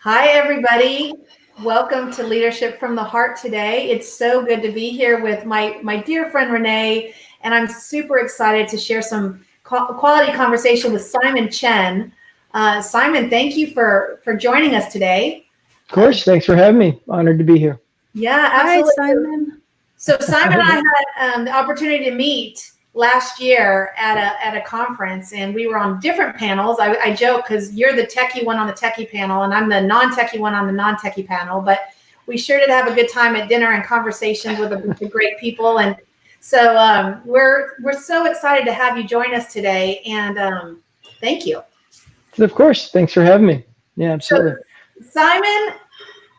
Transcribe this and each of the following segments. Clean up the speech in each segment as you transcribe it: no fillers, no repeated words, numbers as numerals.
Hi, everybody. Welcome to Leadership from the Heart today. It's so good to be here with my dear friend, Renee, and I'm super excited to share some quality conversation with Simon Chen. Simon, thank you for joining us today. Of course. Thanks for having me. Honored to be here. Yeah, absolutely. Hi, Simon. So Simon and I had the opportunity to meet last year at a conference, and we were on different panels. I joke because you're the techie one on the techie panel, and I'm the non-techie one on the non-techie panel. But we sure did have a good time at dinner and conversations with a bunch of great people. And so we're so excited to have you join us today. And thank you. Of course. Thanks for having me. Yeah, absolutely. So Simon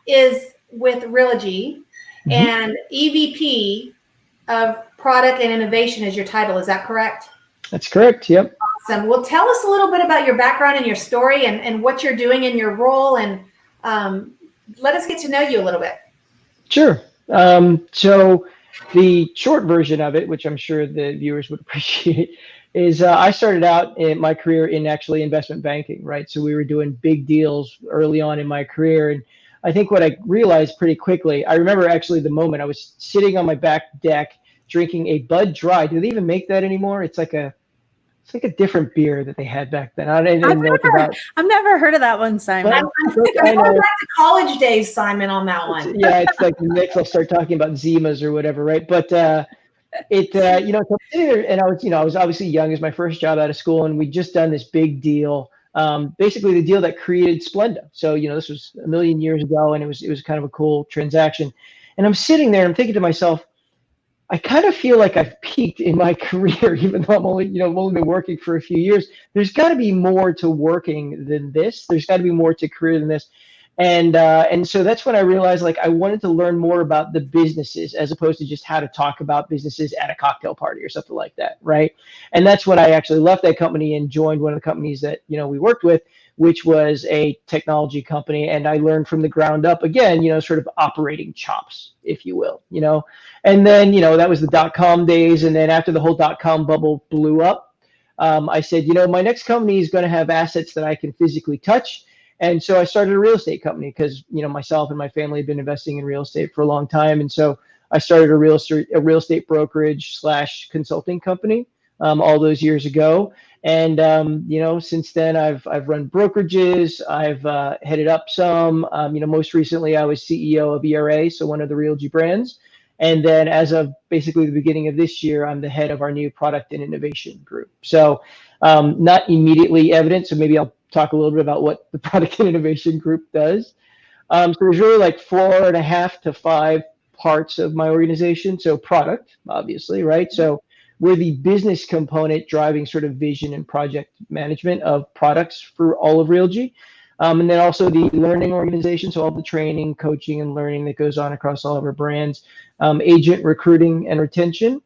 is with Realogy, and EVP of Product and Innovation is your title. Is that correct? That's correct. Yep. Awesome. Well, tell us a little bit about your background and your story and what you're doing in your role, and let us get to know you a little bit. Sure. So the short version of it, which I'm sure the viewers would appreciate, is I started out in my career in actually investment banking, right? So we were doing big deals early on in my career. And I think what I realized pretty quickly, I remember actually the moment I was sitting on my back deck drinking a Bud Dry. Do they even make that anymore? It's like a different beer that they had back then. I didn't know about. I've never heard of that one, Simon. I'm going back to college days, Simon, on that one. Yeah, it's like next I'll start talking about Zimas or whatever, right? But so I'm sitting there, and I was obviously young. It was my first job out of school, and we'd just done this big deal. Basically the deal that created Splenda. So, this was a million years ago, and it was kind of a cool transaction. And I'm sitting there and I'm thinking to myself, I kind of feel like I've peaked in my career, even though I've only been working for a few years. There's got to be more to working than this. There's got to be more to career than this. And so that's when I realized, like, I wanted to learn more about the businesses as opposed to just how to talk about businesses at a cocktail party or something like that, right? And that's when I actually left that company and joined one of the companies that we worked with, which was a technology company. And I learned from the ground up again, sort of operating chops, if you will, And then that was the .com days, and then after the whole .com bubble blew up, I said, my next company is going to have assets that I can physically touch. And so I started a real estate company because, myself and my family have been investing in real estate for a long time. And so I started a real estate brokerage / consulting company all those years ago. And, since then I've run brokerages. I've headed up some, most recently I was CEO of ERA, so one of the Realogy brands. And then as of basically the beginning of this year, I'm the head of our new product and innovation group. So not immediately evident. So maybe I'll talk a little bit about what the product and innovation group does. So there's really like 4.5 to 5 parts of my organization. So product, obviously, right? So we're the business component driving sort of vision and project management of products for all of Realogy. And then also the learning organization, so all the training, coaching, and learning that goes on across all of our brands, agent recruiting and retention,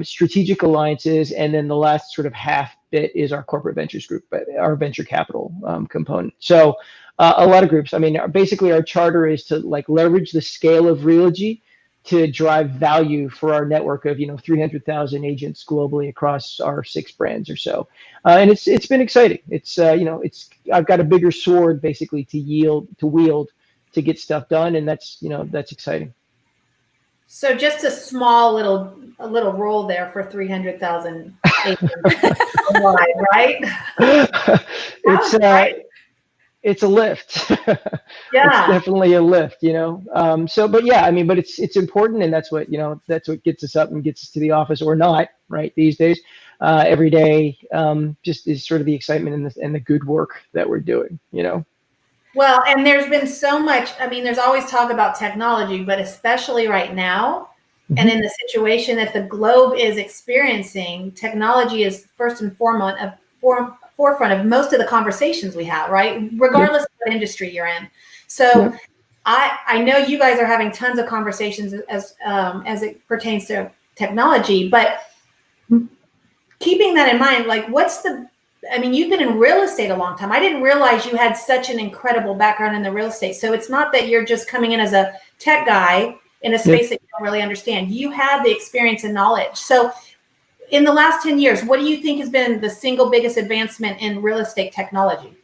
strategic alliances, and then the last sort of half bit is our corporate ventures group, our venture capital component. So a lot of groups. I mean, basically our charter is to leverage the scale of Realogy to drive value for our network of 300,000 agents globally across our 6 brands or so, and it's been exciting. It's I've got a bigger sword basically to wield to get stuff done, and that's exciting. So just a small little role there for 300,000 agents wide, right? It's a lift. Yeah. It's definitely a lift, but it's important, and that's what gets us up and gets us to the office or not, right? These days, every day, just is sort of the excitement and the good work that we're doing, Well, and there's been so much, there's always talk about technology, but especially right now, and in the situation that the globe is experiencing, technology is first and foremost forefront of most of the conversations we have, right? Regardless of what industry you're in. So I know you guys are having tons of conversations as it pertains to technology, but keeping that in mind, you've been in real estate a long time. I didn't realize you had such an incredible background in the real estate. So it's not that you're just coming in as a tech guy in a space that you don't really understand. You have the experience and knowledge. So in the last 10 years, what do you think has been the single biggest advancement in real estate technology?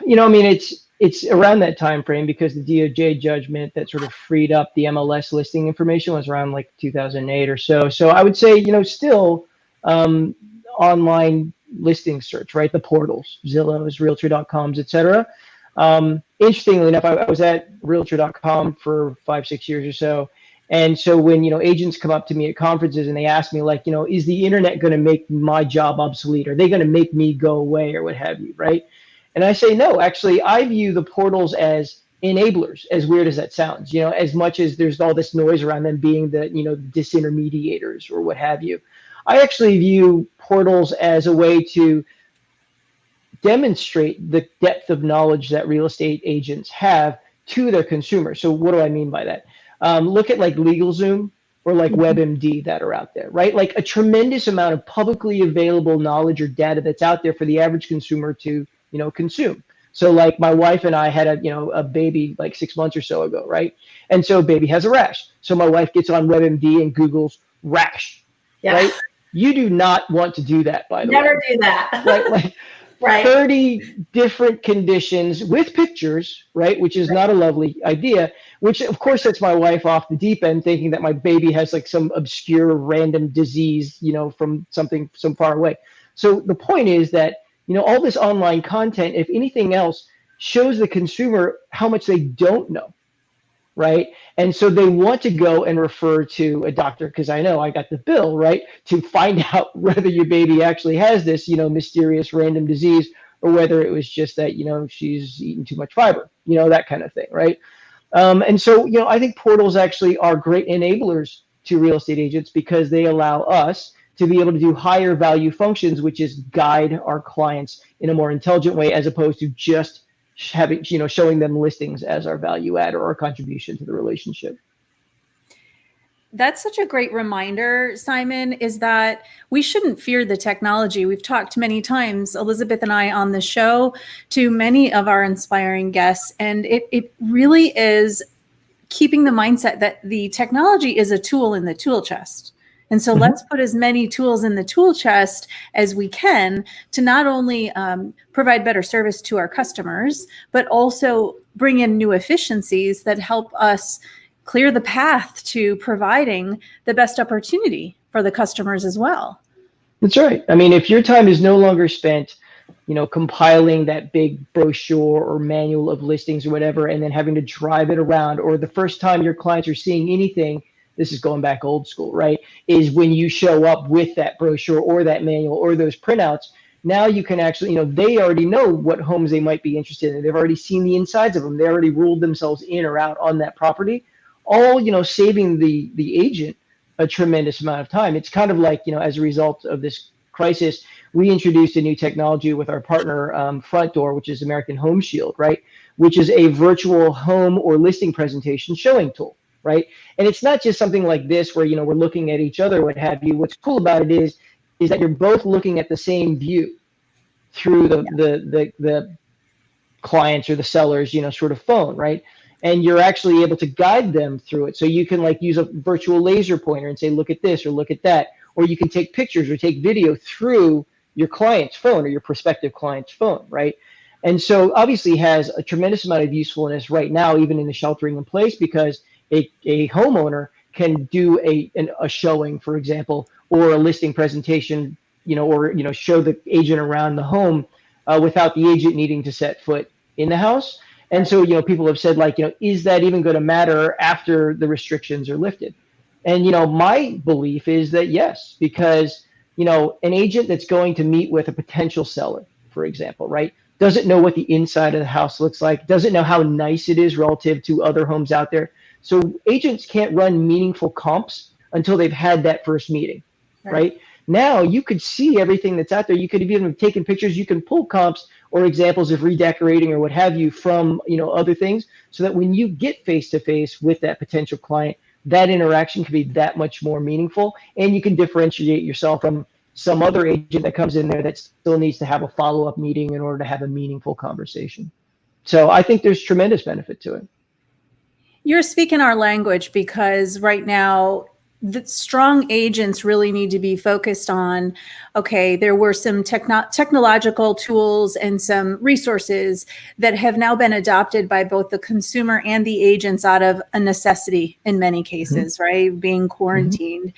I mean, it's around that time frame because the DOJ judgment that sort of freed up the MLS listing information was around like 2008 or so. So I would say, still online listing search, right? The portals, Zillow's, Realtor.coms, et cetera. Interestingly enough, I was at Realtor.com for 5-6 years or so. And so when, agents come up to me at conferences and they ask me like, is the internet going to make my job obsolete? Are they going to make me go away or what have you, right? And I say, no, actually, I view the portals as enablers, as weird as that sounds, as much as there's all this noise around them being the, disintermediators or what have you. I actually view portals as a way to demonstrate the depth of knowledge that real estate agents have to their consumers. So what do I mean by that? Look at like LegalZoom or like WebMD that are out there, right? Like a tremendous amount of publicly available knowledge or data that's out there for the average consumer to, consume. So like my wife and I had a baby like 6 months or so ago, right? And so baby has a rash. So my wife gets on WebMD and Googles rash, right? You do not want to do that, by the way. Never do that. Right? Like, right. 30 different conditions with pictures, right? Which is not a lovely idea, which of course sets my wife off the deep end thinking that my baby has like some obscure random disease, from something so far away. So the point is that, all this online content, if anything else, shows the consumer how much they don't know, right? And so they want to go and refer to a doctor because I know I got the bill, right? To find out whether your baby actually has this, mysterious random disease or whether it was just that, she's eating too much fiber, that kind of thing, right? And so, I think portals actually are great enablers to real estate agents because they allow us to be able to do higher value functions, which is guide our clients in a more intelligent way as opposed to just having, showing them listings as our value add or our contribution to the relationship. That's such a great reminder, Simon, is that we shouldn't fear the technology. We've talked many times, Elizabeth and I, on the show to many of our inspiring guests, and it really is keeping the mindset that the technology is a tool in the tool chest. And so let's put as many tools in the tool chest as we can to not only provide better service to our customers, but also bring in new efficiencies that help us clear the path to providing the best opportunity for the customers as well. That's right. I mean, if your time is no longer spent, compiling that big brochure or manual of listings or whatever, and then having to drive it around, or the first time your clients are seeing anything, this is going back old school, right? Is when you show up with that brochure or that manual or those printouts. Now you can actually, they already know what homes they might be interested in. They've already seen the insides of them. They already ruled themselves in or out on that property, all, saving the agent a tremendous amount of time. It's kind of like, as a result of this crisis, we introduced a new technology with our partner Front Door, which is American Home Shield, right? Which is a virtual home or listing presentation showing tool. Right. And it's not just something like this where, we're looking at each other, what have you. What's cool about it is that you're both looking at the same view through the clients or the sellers, sort of phone. Right. And you're actually able to guide them through it. So you can like use a virtual laser pointer and say, look at this or look at that. Or you can take pictures or take video through your client's phone or your prospective client's phone. Right. And so obviously has a tremendous amount of usefulness right now, even in the sheltering in place, because a homeowner can do a showing, for example, or a listing presentation, or show the agent around the home without the agent needing to set foot in the house. And so, people have said like, is that even going to matter after the restrictions are lifted? And, my belief is that yes, because, an agent that's going to meet with a potential seller, for example, right, doesn't know what the inside of the house looks like, doesn't know how nice it is relative to other homes out there. So agents can't run meaningful comps until they've had that first meeting, right? Now you could see everything that's out there. You could have even taken pictures. You can pull comps or examples of redecorating or what have you from, other things, so that when you get face to face with that potential client, that interaction can be that much more meaningful, and you can differentiate yourself from some other agent that comes in there that still needs to have a follow-up meeting in order to have a meaningful conversation. So I think there's tremendous benefit to it. You're speaking our language, because right now the strong agents really need to be focused on, okay, there were some technological tools and some resources that have now been adopted by both the consumer and the agents out of a necessity in many cases, right? Being quarantined.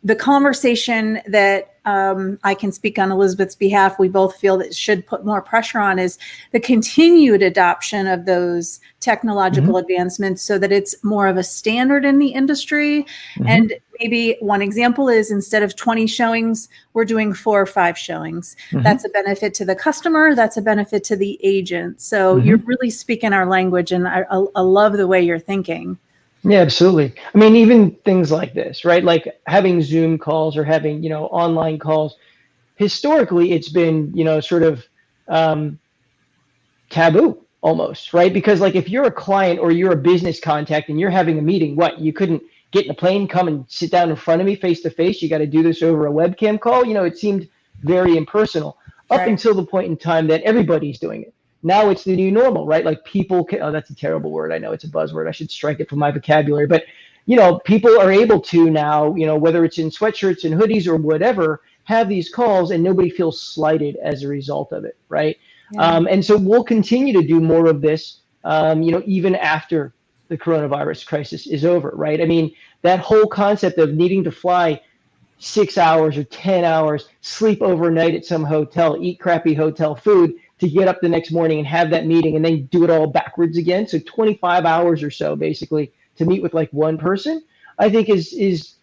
The conversation that I can speak on Elizabeth's behalf, we both feel that should put more pressure on is the continued adoption of those technological advancements so that it's more of a standard in the industry. And maybe one example is instead of 20 showings, we're doing 4 or 5 showings. That's a benefit to the customer. That's a benefit to the agent. So you're really speaking our language, and I love the way you're thinking. Yeah, absolutely. I mean, even things like this, right? Like having Zoom calls or having, online calls. Historically, it's been, sort of taboo almost, right? Because like if you're a client or you're a business contact and you're having a meeting, what, you couldn't get in a plane, come and sit down in front of me face to face. You got to do this over a webcam call. It seemed very impersonal up until the point in time that everybody's doing it. Now it's the new normal, right? Like people can, oh, that's a terrible word. I know it's a buzzword. I should strike it from my vocabulary. But, people are able to now, whether it's in sweatshirts and hoodies or whatever, have these calls and nobody feels slighted as a result of it, right? Yeah. And so we'll continue to do more of this, even after the coronavirus crisis is over, right? I mean, that whole concept of needing to fly 6 hours or 10 hours, sleep overnight at some hotel, eat crappy hotel food, to get up the next morning and have that meeting and then do it all backwards again. So 25 hours or so basically to meet with like one person, I think is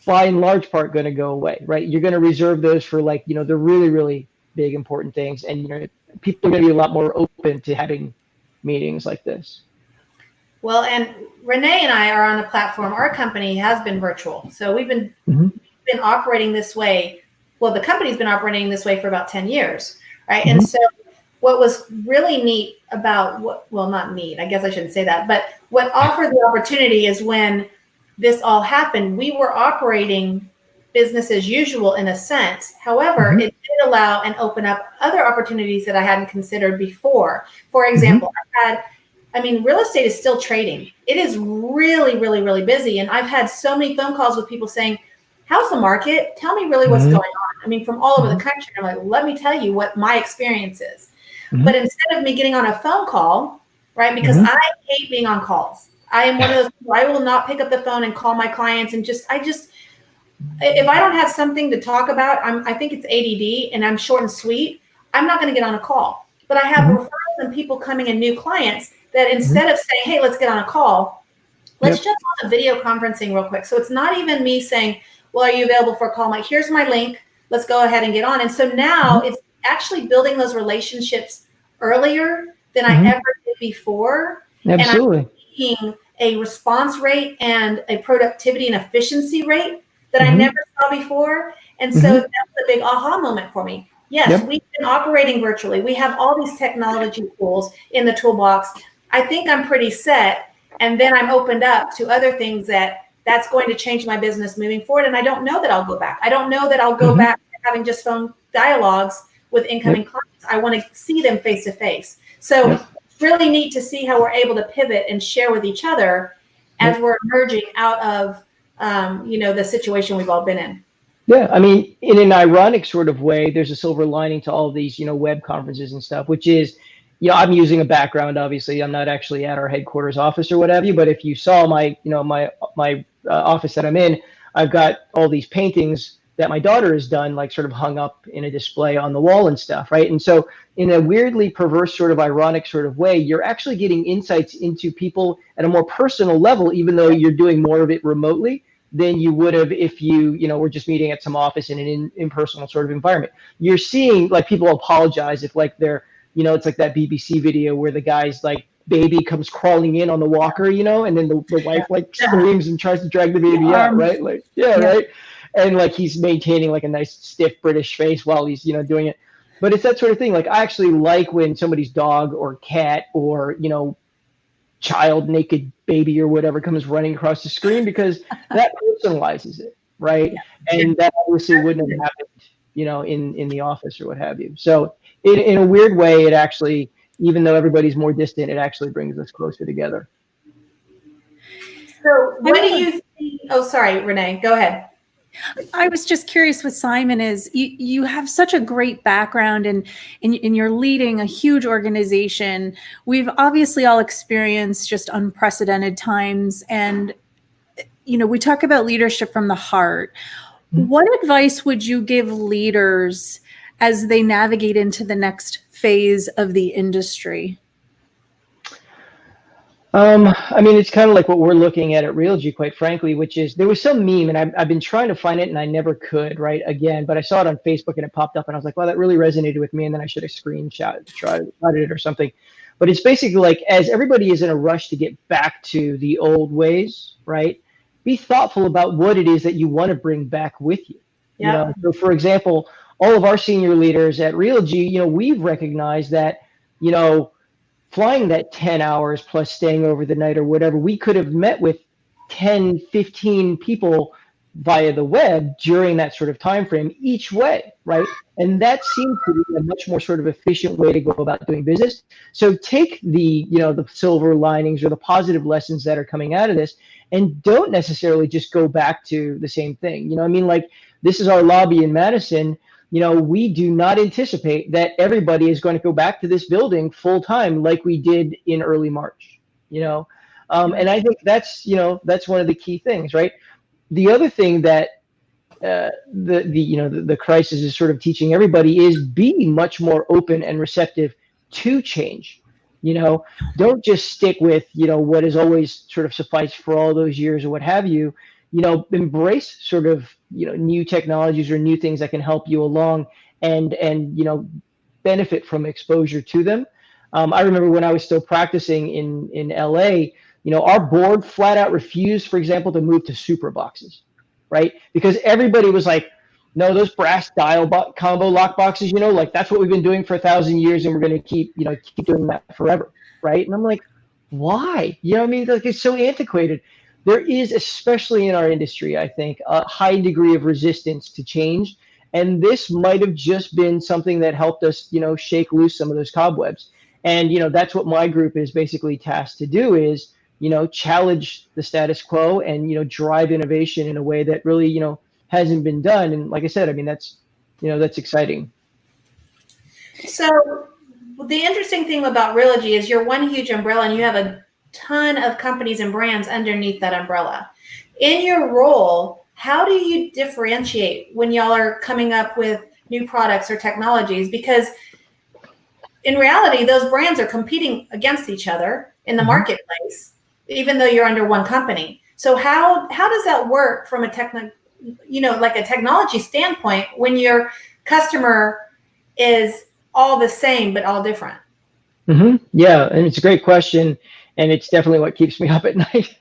by and large part going to go away, right? You're going to reserve those for like, the really, really big important things. And, people are going to be a lot more open to having meetings like this. Well, and Renee and I are on a platform. Our company has been virtual. So we've been operating this way. Well, the company's been operating this way for about 10 years, right? And so what was really neat about not neat, I guess I shouldn't say that, but what offered the opportunity is when this all happened, we were operating business as usual in a sense. However, it did allow and open up other opportunities that I hadn't considered before. For example, real estate is still trading. It is really, really, really busy. And I've had so many phone calls with people saying, how's the market? Tell me really what's going on. From all over the country. I'm like, let me tell you what my experience is. But instead of me getting on a phone call, right, because I hate being on calls. I am one of those people, I will not pick up the phone and call my clients and if I don't have something to talk about, I think it's ADD and I'm short and sweet, I'm not going to get on a call. But I have referrals and people coming in, new clients, that instead of saying, hey, let's get on a call, let's jump on a video conferencing real quick. So it's not even me saying, well, are you available for a call? I'm like, here's my link. Let's go ahead and get on. And so now it's actually building those relationships earlier than I ever did before. Absolutely. And I'm seeing a response rate and a productivity and efficiency rate that I never saw before. And so that's a big aha moment for me. Yes, we've been operating virtually. We have all these technology tools in the toolbox. I think I'm pretty set. And then I'm opened up to other things that's going to change my business moving forward. And I don't know that I'll go back. I don't know that I'll go back to having just phone dialogues with incoming clients. I want to see them face to face. So it's really neat to see how we're able to pivot and share with each other as we're emerging out of, the situation we've all been in. Yeah, I mean, in an ironic sort of way, there's a silver lining to all of these, web conferences and stuff, which is, I'm using a background. Obviously, I'm not actually at our headquarters office or what have you. But if you saw my office that I'm in, I've got all these paintings that my daughter has done, like sort of hung up in a display on the wall and stuff, right? And so in a weirdly perverse sort of ironic sort of way, you're actually getting insights into people at a more personal level, even though you're doing more of it remotely than you would have if you were just meeting at some office in an impersonal sort of environment. You're seeing like people apologize if like they're, it's like that BBC video where the guy's like baby comes crawling in on the walker, and then the wife like screams and tries to drag the baby out, right? Like, right. And like he's maintaining like a nice stiff British face while he's, doing it. But it's that sort of thing. Like I actually like when somebody's dog or cat or, child, naked baby or whatever comes running across the screen because that personalizes it, right? And that obviously wouldn't have happened, in the office or what have you. So in a weird way, it actually, even though everybody's more distant, it actually brings us closer together. So what do you Oh, sorry, Renee, go ahead. I was just curious with Simon is you have such a great background and you're leading a huge organization. We've obviously all experienced just unprecedented times, and we talk about leadership from the heart. What advice would you give leaders as they navigate into the next phase of the industry? I mean, it's kind of like what we're looking at Realogy, quite frankly, which is there was some meme, and I've been trying to find it, and I never could, right? Again, but I saw it on Facebook, and it popped up, and I was like, wow, that really resonated with me, and then I should have screenshot it or something. But it's basically like, as everybody is in a rush to get back to the old ways, right? Be thoughtful about what it is that you want to bring back with you. Yeah. So, for example, all of our senior leaders at Realogy, we've recognized that, flying that 10 hours plus staying over the night or whatever, we could have met with 10, 15 people via the web during that sort of time frame each way, right? And that seems to be a much more sort of efficient way to go about doing business. So take the silver linings or the positive lessons that are coming out of this, and don't necessarily just go back to the same thing. Like, this is our lobby in Madison. We do not anticipate that everybody is going to go back to this building full time like we did in early March, and I think that's one of the key things, right? The other thing that the crisis is sort of teaching everybody is be much more open and receptive to change. Don't just stick with, what has always sort of sufficed for all those years or what have you. Embrace sort of, new technologies or new things that can help you along and benefit from exposure to them. I remember when I was still practicing in LA, our board flat out refused, for example, to move to super boxes, right? Because everybody was like, no, those brass dial combo lock boxes, like that's what we've been doing for 1,000 years and we're going to keep doing that forever, right? And I'm like, why? Like, it's so antiquated. There is, especially in our industry, I think, a high degree of resistance to change. And this might have just been something that helped us, shake loose some of those cobwebs. And, that's what my group is basically tasked to do is, challenge the status quo and, drive innovation in a way that really, hasn't been done. And like I said, that's exciting. So the interesting thing about Realogy is you're one huge umbrella and you have a ton of companies and brands underneath that umbrella. In your role, how do you differentiate when y'all are coming up with new products or technologies? Because in reality, those brands are competing against each other in the marketplace, even though you're under one company. So how does that work from a technology standpoint when your customer is all the same but all different? Yeah, and it's a great question. And it's definitely what keeps me up at night.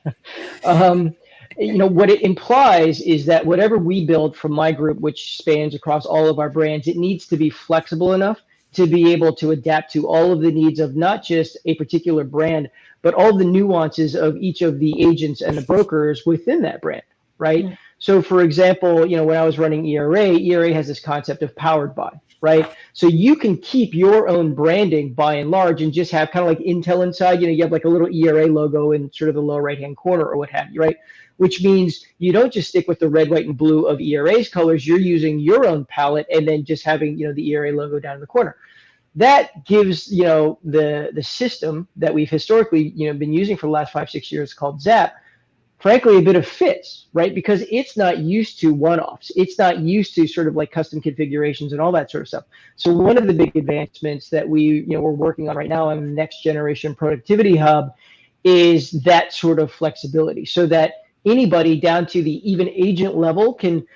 What it implies is that whatever we build from my group, which spans across all of our brands, it needs to be flexible enough to be able to adapt to all of the needs of not just a particular brand, but all the nuances of each of the agents and the brokers within that brand, right? Mm-hmm. So for example, when I was running ERA has this concept of powered by, right? So you can keep your own branding by and large and just have kind of like Intel inside, you have like a little ERA logo in sort of the lower right-hand corner or what have you, right? Which means you don't just stick with the red, white, and blue of ERA's colors. You're using your own palette and then just having, the ERA logo down in the corner. That gives, the system that we've historically, been using for the last 5-6 years called Zap, frankly, a bit of fits, right? Because it's not used to one-offs. It's not used to sort of like custom configurations and all that sort of stuff. So one of the big advancements that we're working on right now on the next generation productivity hub is that sort of flexibility so that anybody down to the even agent level can,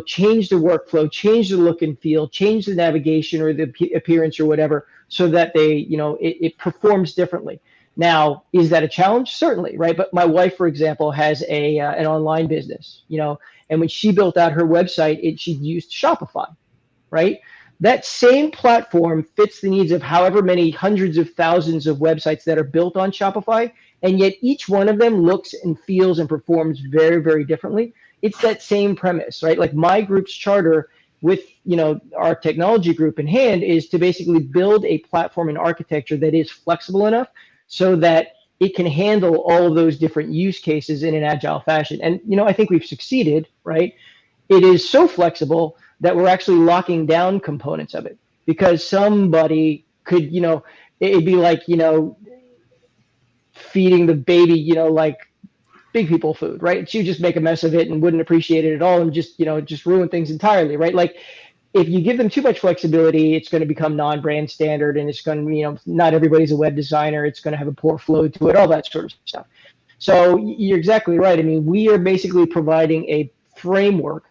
change the workflow, change the look and feel, change the navigation or the appearance or whatever so that they, it performs differently. Now, is that a challenge? Certainly, right? But my wife, for example, has an online business, and when she built out her website, she used Shopify, right? That same platform fits the needs of however many hundreds of thousands of websites that are built on Shopify, and yet each one of them looks and feels and performs very, very differently. It's that same premise, right? Like my group's charter with our technology group in hand is to basically build a platform and architecture that is flexible enough so that it can handle all of those different use cases in an agile fashion. And, I think we've succeeded, right? It is so flexible that we're actually locking down components of it, because somebody could, it'd be like, feeding the baby, like big people food, right? So you just make a mess of it and wouldn't appreciate it at all, and just ruin things entirely, right? Like, if you give them too much flexibility, it's going to become non-brand standard, and it's going to, not everybody's a web designer. It's going to have a poor flow to it, all that sort of stuff. So you're exactly right. I mean, we are basically providing a framework,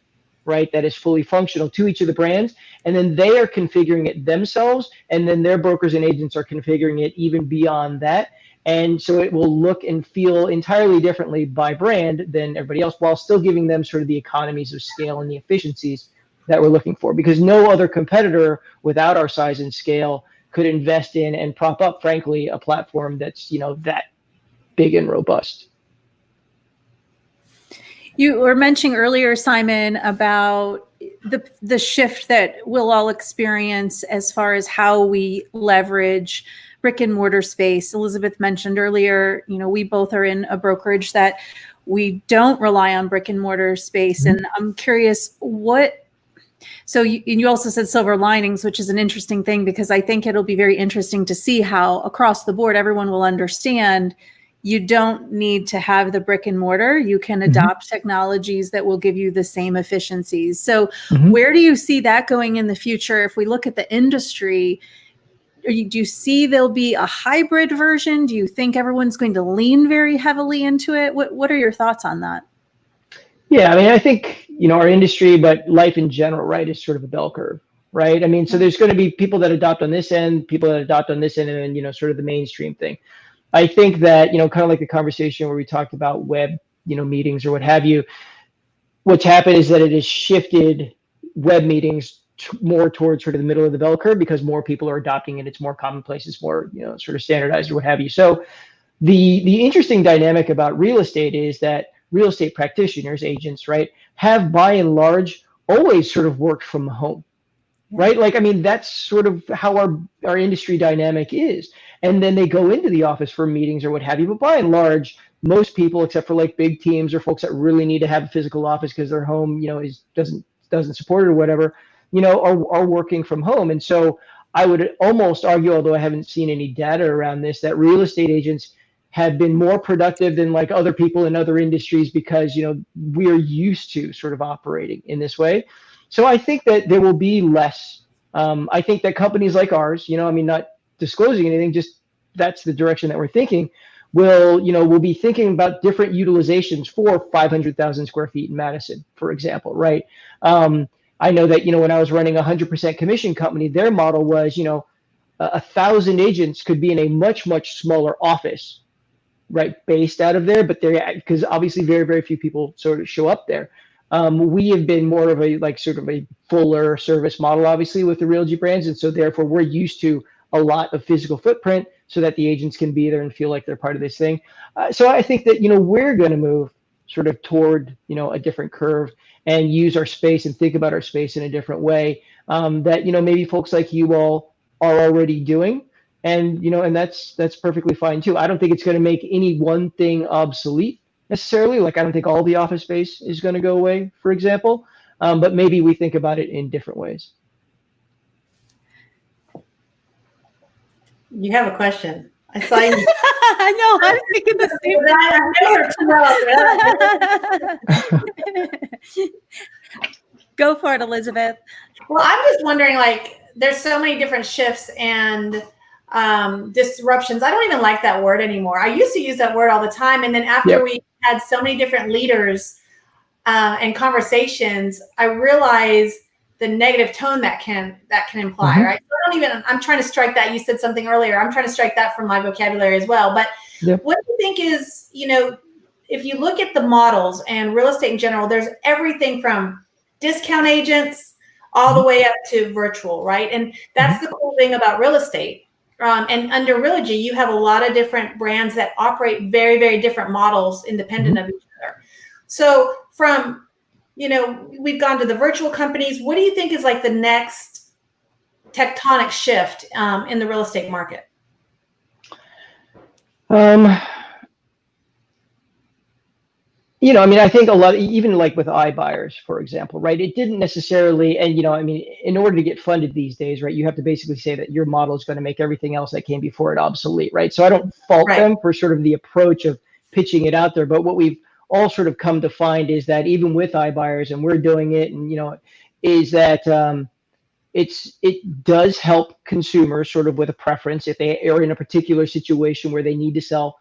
right, that is fully functional to each of the brands, and then they are configuring it themselves, and then their brokers and agents are configuring it even beyond that. And so it will look and feel entirely differently by brand than everybody else, while still giving them sort of the economies of scale and the efficiencies that we're looking for, because no other competitor without our size and scale could invest in and prop up, frankly, a platform that's, that big and robust. You were mentioning earlier, Simon, about the shift that we'll all experience as far as how we leverage brick and mortar space. Elizabeth mentioned earlier, we both are in a brokerage that we don't rely on brick and mortar space. Mm-hmm. And I'm curious, so you also said silver linings, which is an interesting thing, because I think it'll be very interesting to see how across the board everyone will understand you don't need to have the brick and mortar. You can adopt technologies that will give you the same efficiencies. So where do you see that going in the future? If we look at the industry, do you see there'll be a hybrid version? Do you think everyone's going to lean very heavily into it? What are your thoughts on that? Yeah, I mean, I think, our industry, but life in general, right, is sort of a bell curve, right? I mean, so there's going to be people that adopt on this end, people that adopt on this end, and then, sort of the mainstream thing. I think that, kind of like the conversation where we talked about web, meetings or what have you, what's happened is that it has shifted web meetings more towards sort of the middle of the bell curve, because more people are adopting it. It's more commonplace. It's more, sort of standardized or what have you. So the interesting dynamic about real estate is that real estate practitioners, agents, right, have by and large always sort of worked from home, right? Like, I mean, that's sort of how our industry dynamic is. And then they go into the office for meetings or what have you. But by and large, most people, except for like big teams or folks that really need to have a physical office because their home, doesn't support it or whatever, are working from home. And so I would almost argue, although I haven't seen any data around this, that real estate agents have been more productive than like other people in other industries, because, we're used to sort of operating in this way. So I think that there will be less. I think that companies like ours, not disclosing anything, just that's the direction that we're thinking, we'll be thinking about different utilizations for 500,000 square feet in Madison, for example, right? I know that, when I was running a 100% commission company, their model was, 1,000 agents could be in a much, much smaller office, right, based out of there, but because obviously very, very few people sort of show up there. We have been more of a sort of a fuller service model, obviously, with the Realogy brands, and so therefore we're used to a lot of physical footprint so that the agents can be there and feel like they're part of this thing. So I think that we're going to move sort of toward a different curve and use our space and think about our space in a different way that maybe folks like you all are already doing. And, and that's perfectly fine too. I don't think it's going to make any one thing obsolete necessarily. Like, I don't think all the office space is going to go away, for example, but maybe we think about it in different ways. You have a question. I saw you. I know. I was thinking the same thing. Go for it, Elizabeth. Well, I'm just wondering, there's so many different shifts and disruptions. I don't even like that word anymore. I used to use that word all the time. And then after we had so many different leaders and conversations, I realized the negative tone that can imply, right? So I'm trying to strike that. You said something earlier. I'm trying to strike that from my vocabulary as well. But what do you think is, if you look at the models and real estate in general, there's everything from discount agents all the way up to virtual, right? And that's the cool thing about real estate. And under Realogy, you have a lot of different brands that operate very, very different models independent of each other. So from, we've gone to the virtual companies. What do you think is like the next tectonic shift in the real estate market? I mean, I think a lot, even like with iBuyers, for example, right? It didn't necessarily, and I mean, in order to get funded these days, right, you have to basically say that your model is going to make everything else that came before it obsolete, right? So I don't fault Right. them for sort of the approach of pitching it out there, but what we've all sort of come to find is that even with iBuyers, and we're doing it, and is that it does help consumers sort of with a preference if they are in a particular situation where they need to sell,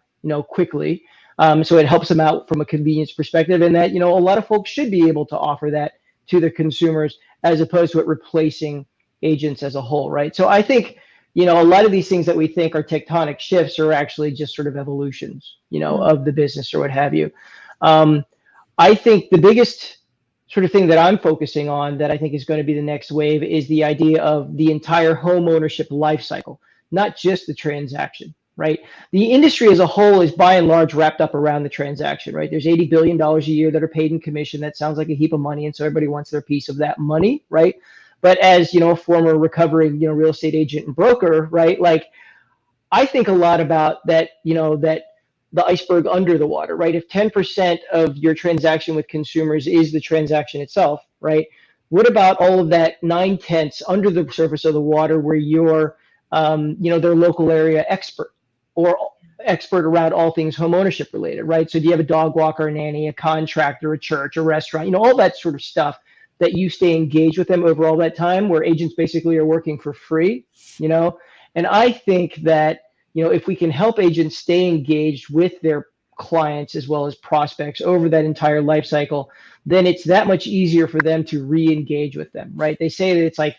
quickly. So it helps them out from a convenience perspective, and that a lot of folks should be able to offer that to their consumers as opposed to it replacing agents as a whole, right? So I think a lot of these things that we think are tectonic shifts are actually just sort of evolutions, of the business or what have you. I think the biggest sort of thing that I'm focusing on that I think is going to be the next wave is the idea of the entire home ownership life cycle, not just the transaction, right? The industry as a whole is by and large wrapped up around the transaction, right? There's $80 billion a year that are paid in commission. That sounds like a heap of money. And so everybody wants their piece of that money, right? But as, a former recovering, real estate agent and broker, right? Like I think a lot about that, that the iceberg under the water, right? If 10% of your transaction with consumers is the transaction itself, right? What about all of that 9/10 under the surface of the water where you're, their local area expert or expert around all things home ownership related, right? So do you have a dog walker, a nanny, a contractor, a church, a restaurant, all that sort of stuff that you stay engaged with them over all that time where agents basically are working for free, And I think that, if we can help agents stay engaged with their clients as well as prospects over that entire life cycle, then it's that much easier for them to re-engage with them, right? They say that it's like,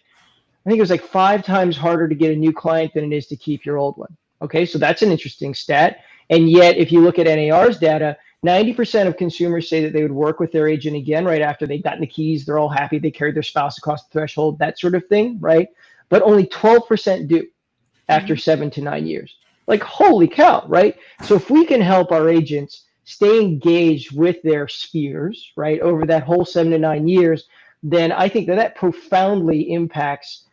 I think it was like 5 times harder to get a new client than it is to keep your old one. Okay, so that's an interesting stat. And yet, if you look at NAR's data, 90% of consumers say that they would work with their agent again right after they've gotten the keys. They're all happy. They carried their spouse across the threshold, that sort of thing, right? But only 12% do after 7 to 9 years. Like, holy cow, right? So if we can help our agents stay engaged with their spheres, right, over that whole 7 to 9 years, then I think that profoundly impacts,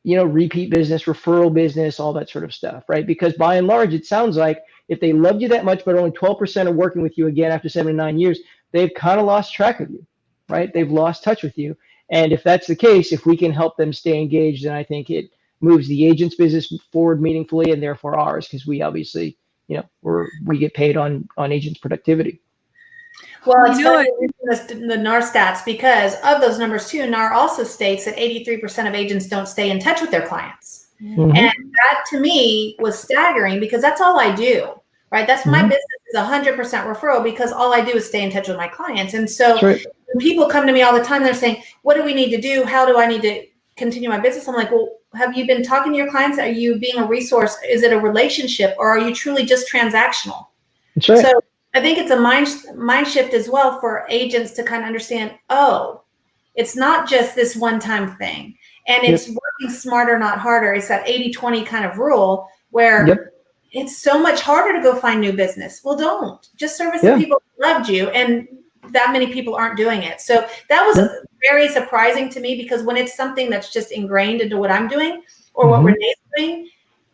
repeat business, referral business, all that sort of stuff, right? Because by and large, it sounds like if they loved you that much, but only 12% are working with you again after 7 to 9 years, they've kind of lost track of you, right? They've lost touch with you. And if that's the case, if we can help them stay engaged, then I think it moves the agent's business forward meaningfully and therefore ours, because we obviously, we get paid on agents' productivity. Well, it's funny the NAR stats because of those numbers too. NAR also states that 83% of agents don't stay in touch with their clients. Mm-hmm. And that to me was staggering because that's all I do, right? That's my business is 100% referral because all I do is stay in touch with my clients. And so when people come to me all the time, they're saying, what do we need to do? How do I need to continue my business? I'm like, well, have you been talking to your clients? Are you being a resource? Is it a relationship or are you truly just transactional? That's right. So I think it's a mind shift as well for agents to kind of understand, oh, it's not just this one-time thing. And it's working smarter, not harder. It's that 80-20 kind of rule where it's so much harder to go find new business. Well, don't. Just service the people who loved you. And that many people aren't doing it. So that was very surprising to me because when it's something that's just ingrained into what I'm doing or what Renee's doing,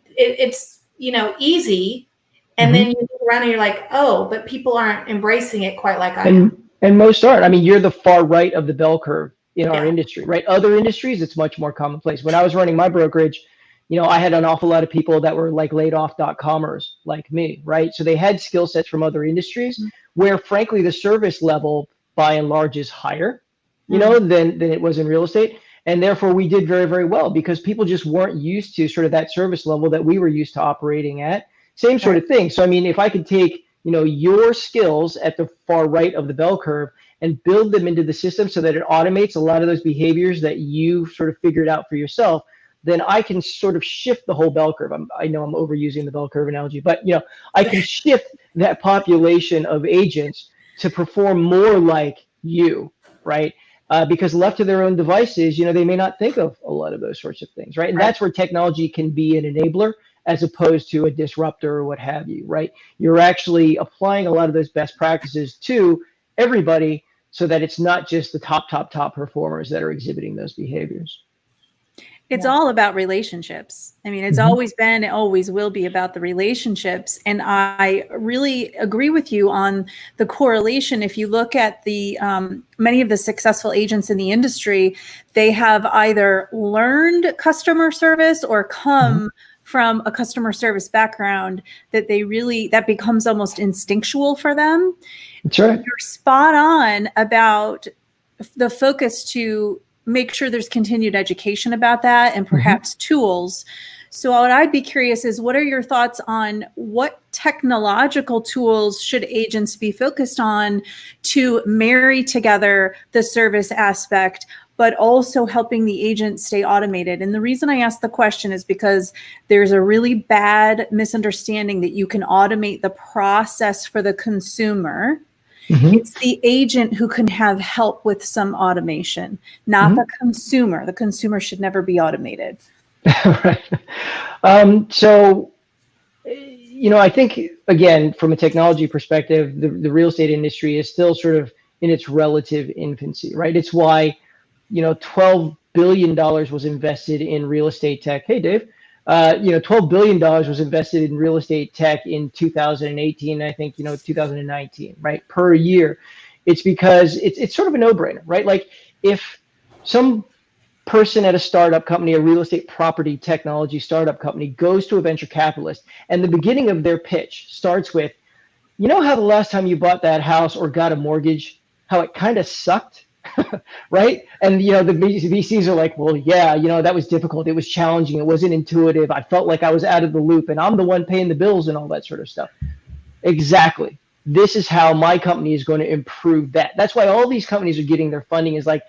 it's, easy. And then you look around and you're like, oh, but people aren't embracing it quite like I am. And most aren't. I mean, you're the far right of the bell curve in our industry, right? Other industries, it's much more commonplace. When I was running my brokerage, I had an awful lot of people that were like laid off .comers like me, right? So they had skill sets from other industries where frankly, the service level by and large is higher, than it was in real estate. And therefore we did very, very well because people just weren't used to sort of that service level that we were used to operating at. Same sort of thing. So, I mean, if I could take, your skills at the far right of the bell curve and build them into the system so that it automates a lot of those behaviors that you sort of figured out for yourself, then I can sort of shift the whole bell curve. I know I'm overusing the bell curve analogy, but, I can shift that population of agents to perform more like you, right? Because left to their own devices, they may not think of a lot of those sorts of things, right? And that's where technology can be an enabler as opposed to a disruptor or what have you, right? You're actually applying a lot of those best practices to everybody so that it's not just the top performers that are exhibiting those behaviors. It's Yeah. all about relationships. I mean, it's always been, it always will be about the relationships. And I really agree with you on the correlation. If you look at the many of the successful agents in the industry, they have either learned customer service or come from a customer service background that that becomes almost instinctual for them. That's right. You're spot on about the focus to make sure there's continued education about that and perhaps tools. So what I'd be curious is, what are your thoughts on what technological tools should agents be focused on to marry together the service aspect, but also helping the agent stay automated? And the reason I ask the question is because there's a really bad misunderstanding that you can automate the process for the consumer. It's the agent who can have help with some automation, not the consumer. The consumer should never be automated. Right. So, I think, again, from a technology perspective, the real estate industry is still sort of in its relative infancy, right? It's why, $12 billion was invested in real estate tech. Hey, Dave. $12 billion was invested in real estate tech in 2018, I think, 2019, right? Per year. It's because it's sort of a no-brainer, right? Like, if some person at a startup company, a real estate property technology startup company, goes to a venture capitalist and the beginning of their pitch starts with, how the last time you bought that house or got a mortgage, how it kind of sucked? Right? And the VCs are like, well, yeah, that was difficult. It was challenging. It wasn't intuitive. I felt like I was out of the loop, and I'm the one paying the bills and all that sort of stuff. Exactly. This is how my company is going to improve that. That's why all these companies are getting their funding, is like,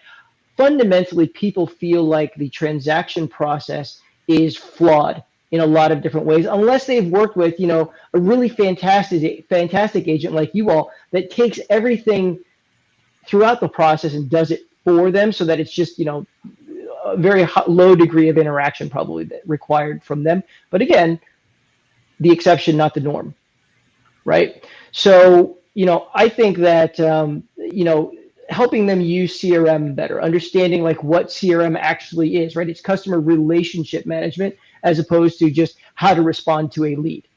fundamentally, people feel like the transaction process is flawed in a lot of different ways, unless they've worked with, a really fantastic agent like you all that takes everything throughout the process and does it for them, so that it's just, a very low degree of interaction probably required from them. But again, the exception, not the norm, right? So, I think that, helping them use CRM better, understanding like what CRM actually is, right? It's customer relationship management as opposed to just how to respond to a lead.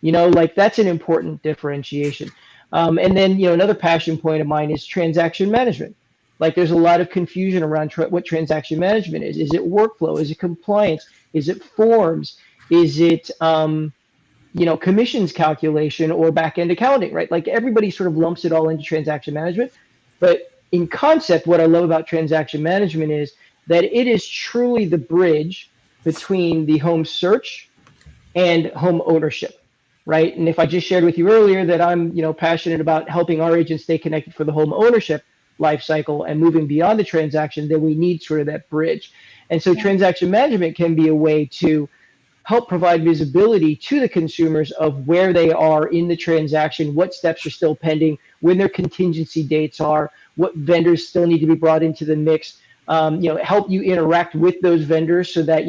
Like, that's an important differentiation. And then, another passion point of mine is transaction management. Like, there's a lot of confusion around what transaction management is. Is it workflow? Is it compliance? Is it forms? Is it, commissions calculation or back-end accounting, right? Like, everybody sort of lumps it all into transaction management. But in concept, what I love about transaction management is that it is truly the bridge between the home search and home ownership. Right. And if I just shared with you earlier that I'm, passionate about helping our agents stay connected for the home ownership life cycle and moving beyond the transaction, then we need sort of that bridge. And so transaction management can be a way to help provide visibility to the consumers of where they are in the transaction, what steps are still pending, when their contingency dates are, what vendors still need to be brought into the mix, help you interact with those vendors so that,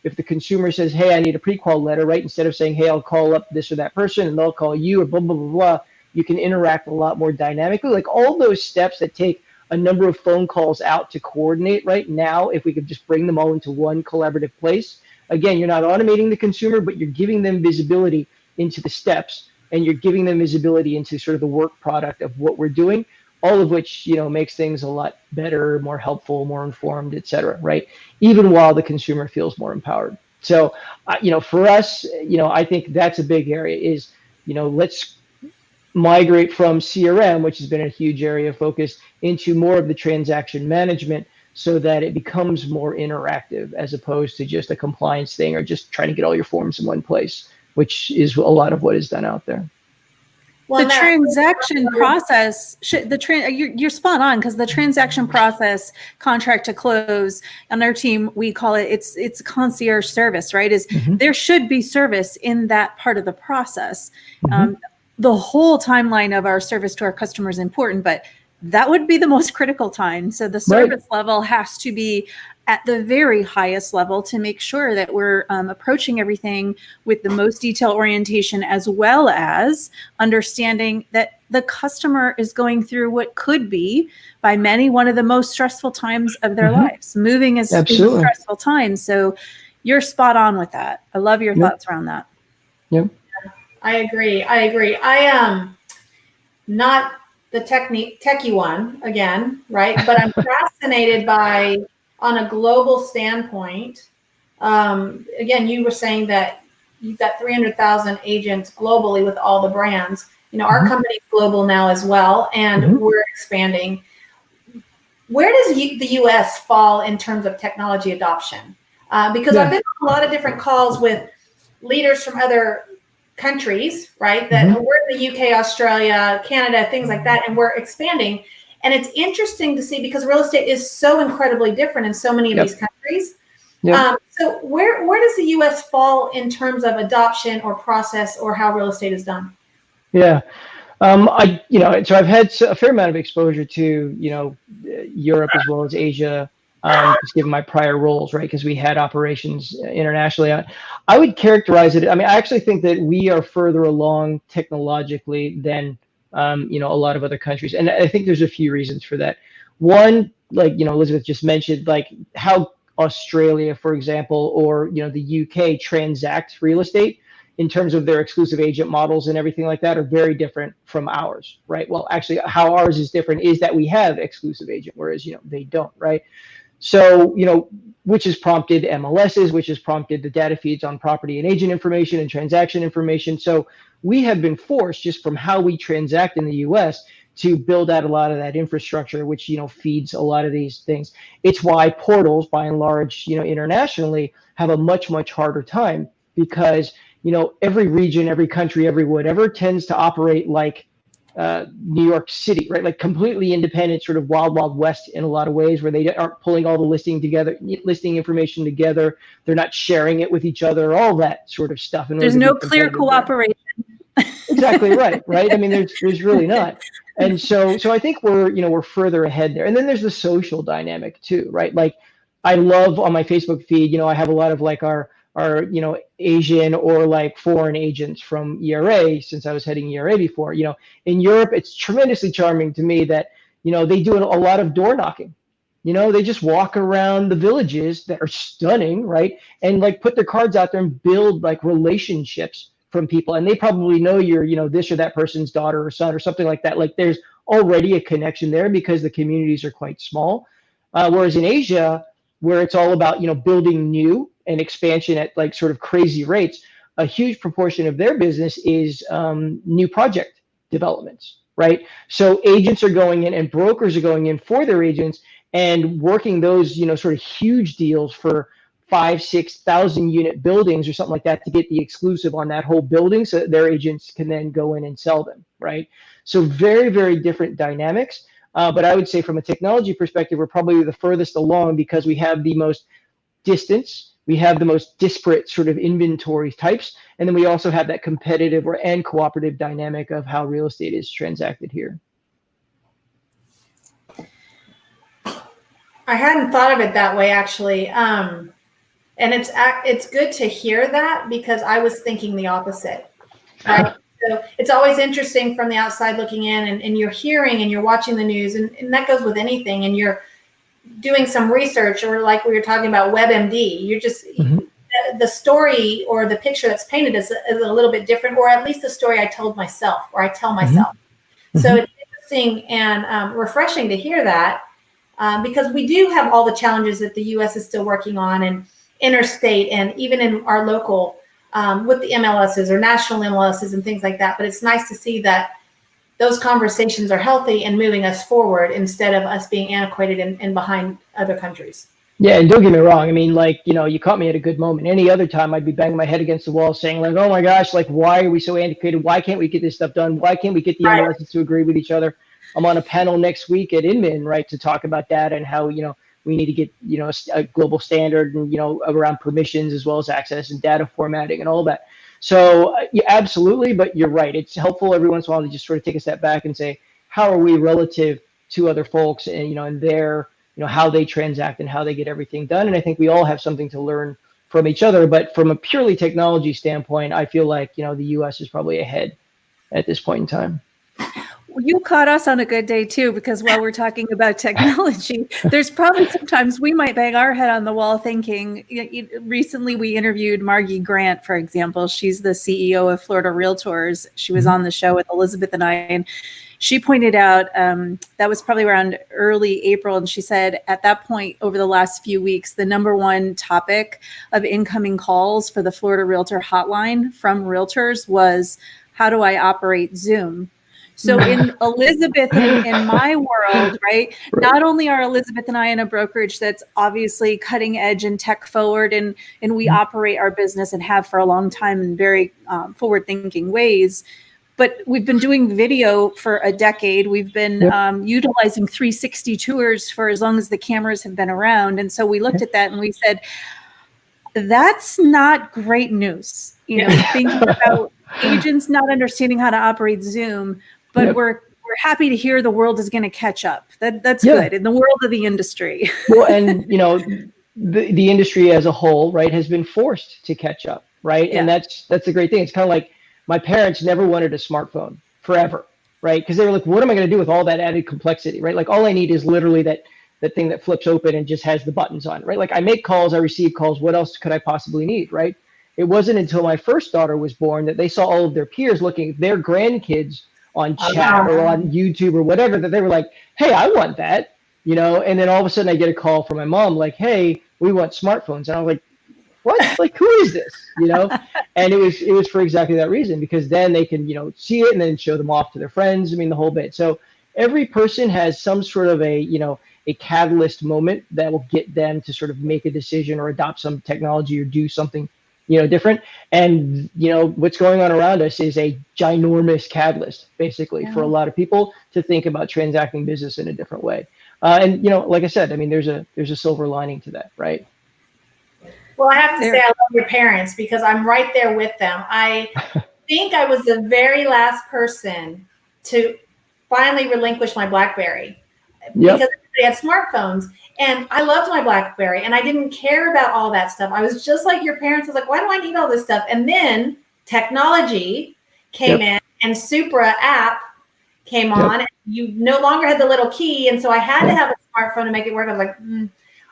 if the consumer says, hey, I need a pre-qual letter, right? Instead of saying, hey, I'll call up this or that person and they'll call you, or blah, blah, blah, blah, you can interact a lot more dynamically. Like, all those steps that take a number of phone calls out to coordinate right now, if we could just bring them all into one collaborative place. Again, you're not automating the consumer, but you're giving them visibility into the steps, and you're giving them visibility into sort of the work product of what we're doing, all of which, makes things a lot better, more helpful, more informed, et cetera, right? Even while the consumer feels more empowered. So, for us, I think that's a big area is, let's migrate from CRM, which has been a huge area of focus, into more of the transaction management so that it becomes more interactive as opposed to just a compliance thing or just trying to get all your forms in one place, which is a lot of what is done out there. Well, the transaction process, you're spot on, because the transaction process, contract to close, on our team, we call it, it's concierge service, right? There should be service in that part of the process. The whole timeline of our service to our customers is important, but that would be the most critical time. So the service level has to be at the very highest level to make sure that we're approaching everything with the most detail orientation, as well as understanding that the customer is going through what could be by many one of the most stressful times of their lives. Moving is a stressful time. So you're spot on with that. I love your thoughts around that. Yep. I agree. I am not the techie one again, right? But I'm fascinated by, on a global standpoint, again, you were saying that you've got 300,000 agents globally with all the brands. You know, our company's global now as well, and we're expanding. Where does the U.S. fall in terms of technology adoption? Because I've been on a lot of different calls with leaders from other countries, right? That we're in the UK, Australia, Canada, things like that, and we're expanding. And it's interesting to see, because real estate is so incredibly different in so many of these countries. So where does the US fall in terms of adoption or process or how real estate is done? Yeah. So I've had a fair amount of exposure to, Europe as well as Asia, just given my prior roles, right? Because we had operations internationally. I would characterize it. I mean, I actually think that we are further along technologically than, a lot of other countries. And I think there's a few reasons for that. One, like, Elizabeth just mentioned, like how Australia, for example, or, the UK transacts real estate in terms of their exclusive agent models and everything like that are very different from ours, right? Well, actually, how ours is different is that we have exclusive agent, whereas, they don't, right? So, which has prompted MLSs, which has prompted the data feeds on property and agent information and transaction information. So we have been forced, just from how we transact in the US, to build out a lot of that infrastructure, which, feeds a lot of these things. It's why portals, by and large, internationally, have a much, much harder time, because every region, every country, every whatever tends to operate like New York City, right? Like completely independent, sort of wild, wild west in a lot of ways, where they aren't pulling all the listing information together. They're not sharing it with each other, all that sort of stuff. There's no clear cooperation. Exactly right. I mean, there's really not. And so I think we're further ahead there. And then there's the social dynamic too, right? Like I love on my Facebook feed, I have a lot of like our Asian or like foreign agents from ERA, since I was heading ERA before. In Europe, it's tremendously charming to me that, they do a lot of door knocking. They just walk around the villages that are stunning, right? And like put their cards out there and build like relationships from people. And they probably know you're, this or that person's daughter or son or something like that. Like there's already a connection there because the communities are quite small. Whereas in Asia, where it's all about, building new and expansion at like sort of crazy rates, a huge proportion of their business is new project developments, right? So agents are going in and brokers are going in for their agents and working those, sort of huge deals for 5,000-6,000 unit buildings or something like that to get the exclusive on that whole building so that their agents can then go in and sell them, right? So very, very different dynamics. But I would say from a technology perspective, we're probably the furthest along because we have the most distance, we have the most disparate sort of inventory types, and then we also have that competitive and cooperative dynamic of how real estate is transacted here. I hadn't thought of it that way, actually. And it's good to hear that, because I was thinking the opposite, right? So it's always interesting from the outside looking in, and you're hearing and you're watching the news, and that goes with anything, and you're doing some research, or like we were talking about WebMD, you're just, the story or the picture that's painted is a little bit different, or at least the story I told myself, or I tell myself. So it's interesting and refreshing to hear that, because we do have all the challenges that the U.S. is still working on, and interstate, and even in our local, with the MLSs or national MLSs and things like that. But it's nice to see that those conversations are healthy and moving us forward instead of us being antiquated and behind other countries. Yeah, and don't get me wrong. I mean, like, you caught me at a good moment. Any other time I'd be banging my head against the wall saying like, oh my gosh, like, why are we so antiquated? Why can't we get this stuff done? Why can't we get the MLSs to agree with each other? I'm on a panel next week at Inman, right, to talk about data and how, we need to get, a global standard and, around permissions as well as access and data formatting and all that. So yeah, absolutely. But you're right. It's helpful every once in a while to just sort of take a step back and say, how are we relative to other folks and, and their, how they transact and how they get everything done. And I think we all have something to learn from each other. But from a purely technology standpoint, I feel like, the US is probably ahead at this point in time. You caught us on a good day too, because while we're talking about technology, there's probably sometimes we might bang our head on the wall thinking, recently we interviewed Margie Grant, for example. She's the CEO of Florida Realtors. She was on the show with Elizabeth and I, and she pointed out that was probably around early April. And she said at that point, over the last few weeks, the number one topic of incoming calls for the Florida Realtor hotline from realtors was, how do I operate Zoom? So in Elizabeth and in my world, right, not only are Elizabeth and I in a brokerage that's obviously cutting edge and tech forward, and we operate our business and have for a long time in very forward thinking ways, but we've been doing video for a decade. We've been utilizing 360 tours for as long as the cameras have been around. And so we looked at that and we said, that's not great news. Thinking about agents not understanding how to operate Zoom, but we're happy to hear the world is going to catch up. That's good in the world of the industry. Well, and the industry as a whole, right, has been forced to catch up, right? And that's a great thing. It's kind of like my parents never wanted a smartphone forever, right? Because they were like, what am I going to do with all that added complexity, right? Like all I need is literally that thing that flips open and just has the buttons on it, right? Like I make calls, I receive calls. What else could I possibly need, right? It wasn't until my first daughter was born that they saw all of their peers looking at their grandkids on chat or on YouTube or whatever, that they were like, hey, I want that, and then all of a sudden I get a call from my mom like, hey, we want smartphones. And I was like, what? Like, who is this? And it was for exactly that reason, because then they can, see it and then show them off to their friends. I mean, the whole bit. So every person has some sort of a catalyst moment that will get them to sort of make a decision or adopt some technology or do something different. And what's going on around us is a ginormous catalyst, basically, for a lot of people to think about transacting business in a different way. And like I said, I mean, there's a silver lining to that, right? Well, I have to say I love your parents, because I'm right there with them. I think I was the very last person to finally relinquish my BlackBerry because everybody had smartphones. And I loved my BlackBerry, and I didn't care about all that stuff. I was just like your parents. I was like, why do I need all this stuff? And then technology came in, and Supra app came on. And you no longer had the little key, and so I had to have a smartphone to make it work. I was like,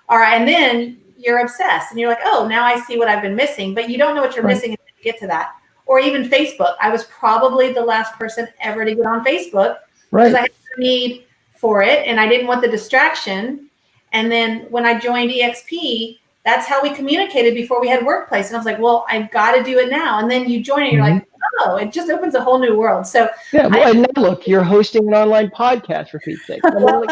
all right. And then you're obsessed, and you're like, oh, now I see what I've been missing. But you don't know what you're missing until you get to that. Or even Facebook. I was probably the last person ever to get on Facebook because I had the need for it, and I didn't want the distraction. And then when I joined EXP, that's how we communicated before we had Workplace. And I was like, well, I've got to do it now. And then you join it, you're like, oh, it just opens a whole new world. So and now look, you're hosting an online podcast, for Pete's sake. Well,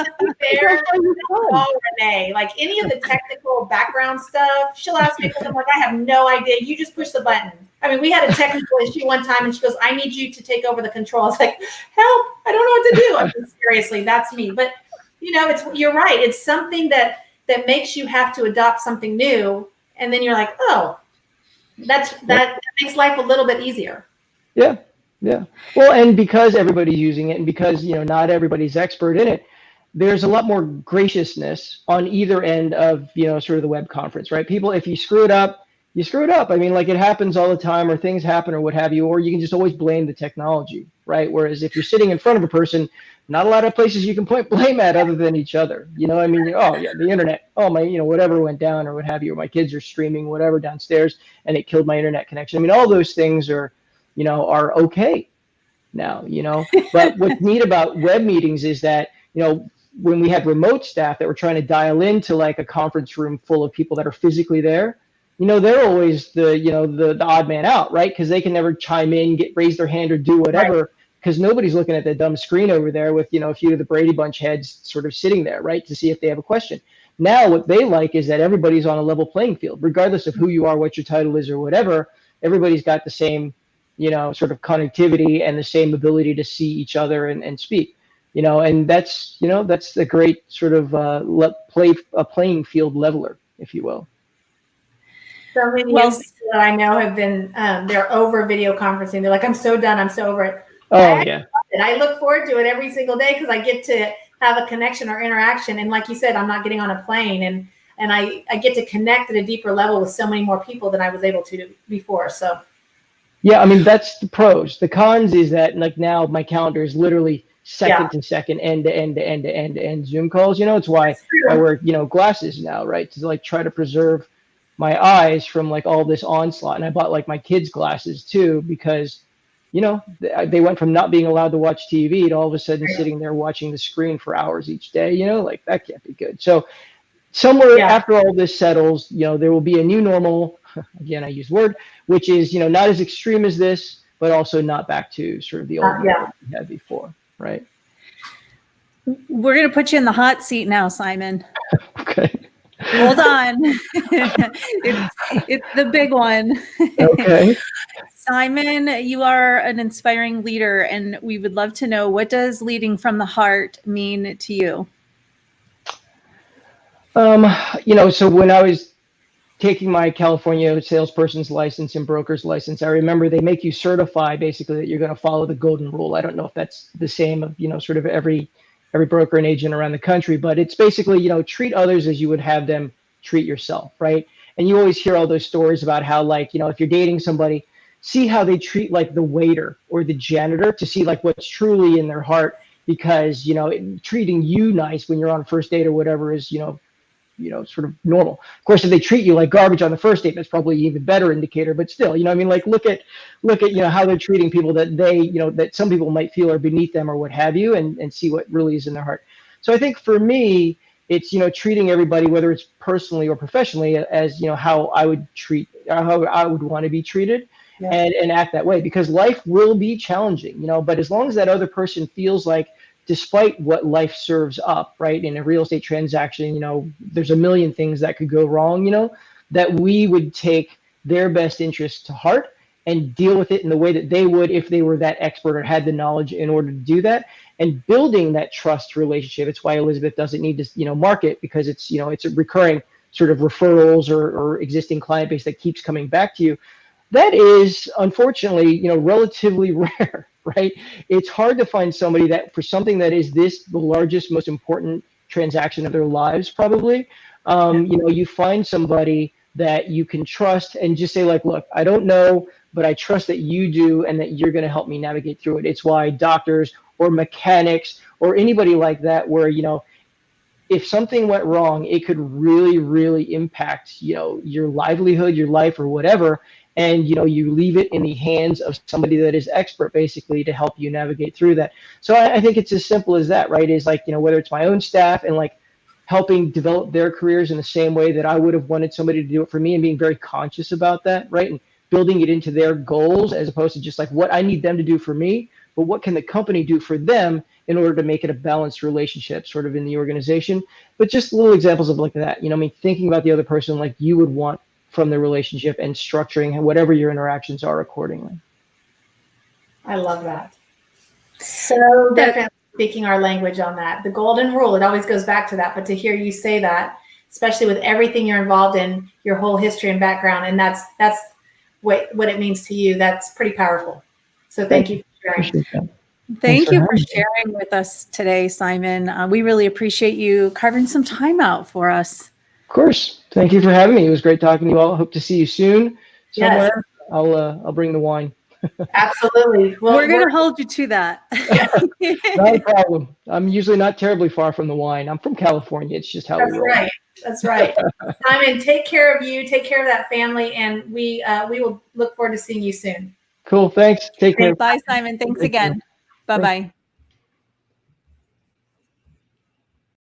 Renee, like any of the technical background stuff, she'll ask me, because I'm like, I have no idea. You just push the button. I mean, we had a technical issue one time, and she goes, I need you to take over the control. I was like, help, I don't know what to do. I mean, seriously, that's me. But you're right. It's something that makes you have to adopt something new. And then you're like, oh, that makes life a little bit easier. Yeah. Yeah. Well, and because everybody's using it, and because, not everybody's expert in it, there's a lot more graciousness on either end of, sort of the web conference, right? People, if you screw it up, you screw it up. I mean, like it happens all the time, or things happen or what have you, or you can just always blame the technology, right? Whereas if you're sitting in front of a person, not a lot of places you can point blame at other than each other. I mean, oh yeah, the internet, oh my, whatever went down or what have you, or my kids are streaming whatever downstairs and it killed my internet connection. I mean, all those things are okay now, but what's neat about web meetings is that, when we had remote staff that were trying to dial into like a conference room full of people that are physically there, they're always the odd man out, right? Because they can never chime in, raise their hand or do whatever. Because nobody's looking at the dumb screen over there with, a few of the Brady Bunch heads sort of sitting there, right, to see if they have a question. Now, what they like is that everybody's on a level playing field, regardless of who you are, what your title is, or whatever. Everybody's got the same, sort of connectivity and the same ability to see each other and speak, and that's a great sort of a playing field leveler, if you will. So many people that I know have been, they're over video conferencing. They're like, I'm so done. I'm so over it. Oh, yeah. And I look forward to it every single day because I get to have a connection or interaction. And like you said, I'm not getting on a plane, and I get to connect at a deeper level with so many more people than I was able to before. So Yeah, I mean, that's the pros. The cons is that like now my calendar is literally second to second, end to end to end to end to end Zoom calls. It's why I wear, glasses now, right? To like try to preserve my eyes from like all this onslaught. And I bought like my kids' glasses too, because, they went from not being allowed to watch TV to all of a sudden sitting there watching the screen for hours each day, like that can't be good. So somewhere after all this settles, there will be a new normal. Again, I use word, which is, not as extreme as this, but also not back to sort of the old normal we had before, right? We're going to put you in the hot seat now, Simon. Okay. Hold on. it's the big one. Okay. Simon, you are an inspiring leader, and we would love to know, what does leading from the heart mean to you? So when I was taking my California salesperson's license and broker's license, I remember they make you certify basically that you're going to follow the golden rule. I don't know if that's the same of, sort of every broker and agent around the country, but it's basically, treat others as you would have them treat yourself, right? And you always hear all those stories about how, like, if you're dating somebody, see how they treat like the waiter or the janitor, to see like what's truly in their heart, because, treating you nice when you're on a first date or whatever is, sort of normal. Of course, if they treat you like garbage on the first date, that's probably an even better indicator. But still, like look at how they're treating people that they, that some people might feel are beneath them or what have you, and see what really is in their heart. So I think for me, it's treating everybody, whether it's personally or professionally, as how I would how I would want to be treated, and act that way, because life will be challenging, but as long as that other person feels like, despite what life serves up, right, in a real estate transaction, there's a million things that could go wrong, that we would take their best interest to heart and deal with it in the way that they would if they were that expert or had the knowledge in order to do that, and building that trust relationship. It's why Elizabeth doesn't need to, market, because it's, it's a recurring sort of referrals or existing client base that keeps coming back to you. That is, unfortunately, relatively rare, right? It's hard to find somebody that, for something that is the largest, most important transaction of their lives, probably, you find somebody that you can trust and just say like, look, I don't know, but I trust that you do and that you're going to help me navigate through it. It's why doctors or mechanics or anybody like that, where, if something went wrong, it could really, really impact, your livelihood, your life, or whatever. And, you leave it in the hands of somebody that is expert, basically, to help you navigate through that. So I think it's as simple as that, right? Is like, whether it's my own staff and like helping develop their careers in the same way that I would have wanted somebody to do it for me, and being very conscious about that, right? And building it into their goals, as opposed to just like what I need them to do for me, but what can the company do for them in order to make it a balanced relationship sort of in the organization. But just little examples of like that, thinking about the other person like you would want from the relationship, and structuring whatever your interactions are accordingly. I love that. So definitely speaking our language on that. The golden rule, it always goes back to that. But to hear you say that, especially with everything you're involved in, your whole history and background, and that's what it means to you, that's pretty powerful. So thank you for sharing. Thank you for sharing with us today, Simon. We really appreciate you carving some time out for us. Of course. Thank you for having me. It was great talking to you all. Hope to see you soon somewhere. Yes. I'll bring the wine. Absolutely. Well, we're going to hold you to that. Not a problem. I'm usually not terribly far from the wine. I'm from California. It's just how we roll. That's right. Simon, take care of you. Take care of that family. And we will look forward to seeing you soon. Cool. Thanks. Take care. Bye, Simon. Thanks again. Bye-bye.